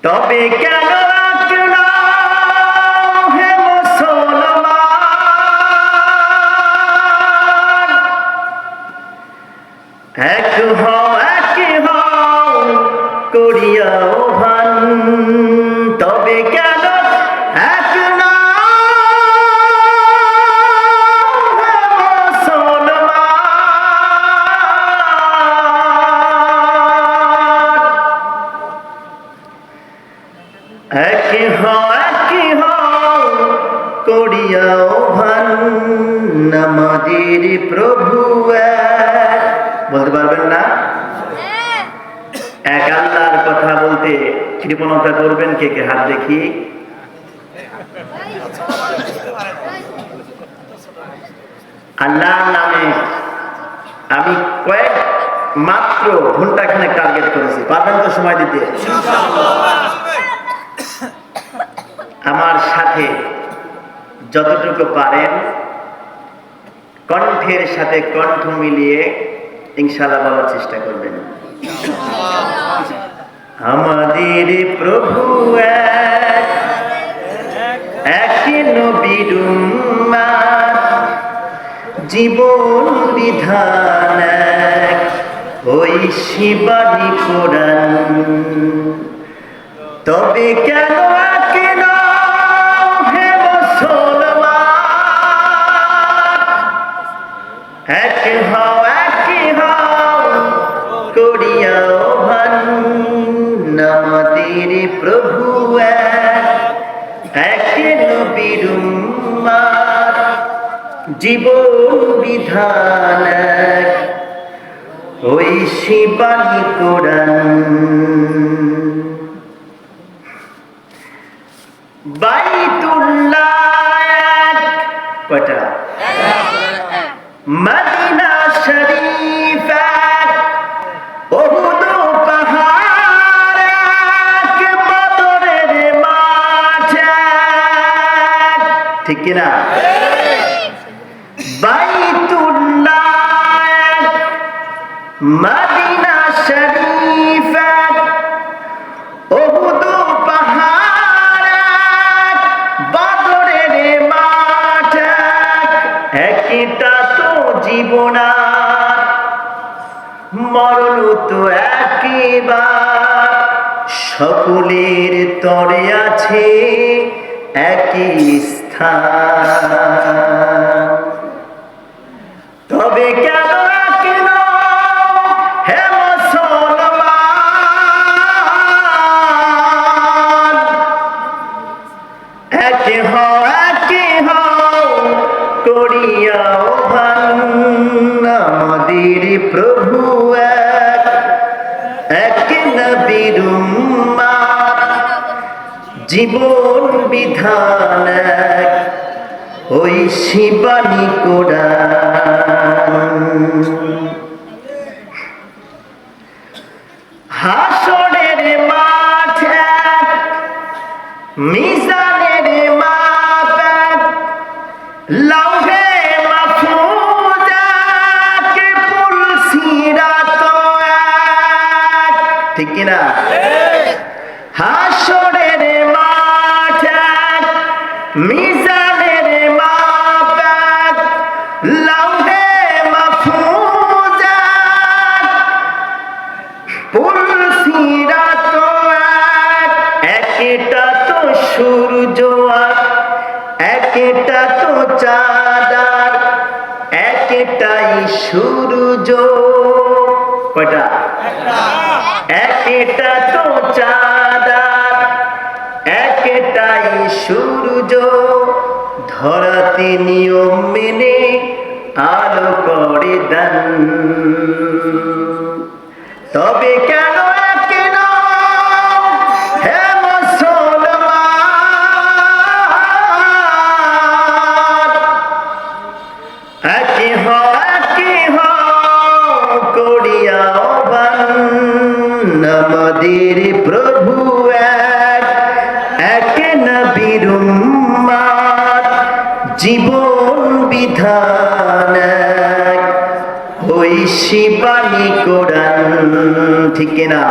তবে কেন হে মুসলমান, এক হও করিয়া ভান। তবে কেন এক একই হও করিয়াও ভান, আমাদের প্রভু এক। বলতে পারবেন না? এক আল্লাহর কথা বলতে কৃপণতা করবেন কে কে? হাত দেখি। আল্লাহর নামে আমি কয়েক মাত্র ঘন্টাখানেক টার্গেট করেছি। পারবেন তো সময় দিতে? আমার সাথে যতটুকু পারেন কণ্ঠের সাথে কণ্ঠ মিলিয়ে ইনশাআল্লাহ বলার চেষ্টা করবেন। আমাদের প্রভু এক নবীর উম্মত, জীবন বিধান এক, ওই শিবানী কোরআন। তবে কেন এক হও করিয়াও ভান, আমাদের প্রভু এক নবীর উম্মত, জীবন বিধান এক, ওই শিবানী কোরআন। বাইতুল্লাহ কয়টা? মদিনা শরীফ এক, উহুদ পাহাড় এক, বদরের মাঠ এক। ঠিক কিনা? বাইতুল্লাহ এক, মদিনা শরীফ এক, উহুদ পাহাড় এক, বদরের মাঠ এক। একটা জীবনার মরণ তো একবার, সকলের তরে আছে একই স্থান। তবে কেন হে মুসলমান, এক হও করিয়াও ভান, আমাদের প্রভু এক নবীর উম্মত, জীবন বিধান এক, ওই শিবানী কোরআন। হাসরের মাঠ এক, মিজানের মাপ এক, লাউহে মাহফুজ এক, পুল সিরাত এক। ঠিক কিনা? হাসরের মাঠ এক, মিজানের মাপ এক, লাউহে মাহফুজ এক, পুল সিরাত এক। একটা তো সূর্য একটা তো চাঁদ, একটাই সূর্য। কয়টা? একটা তো চাঁদ, একটাই সূর্য। ধরাতে নিয়ম মেনে আলো করে দান। তবে কেন আমাদের প্রভু এক নবীর উম্মত, জীবন বিধান এক, ওই শিবানী কোরআন। ঠিক কিনা?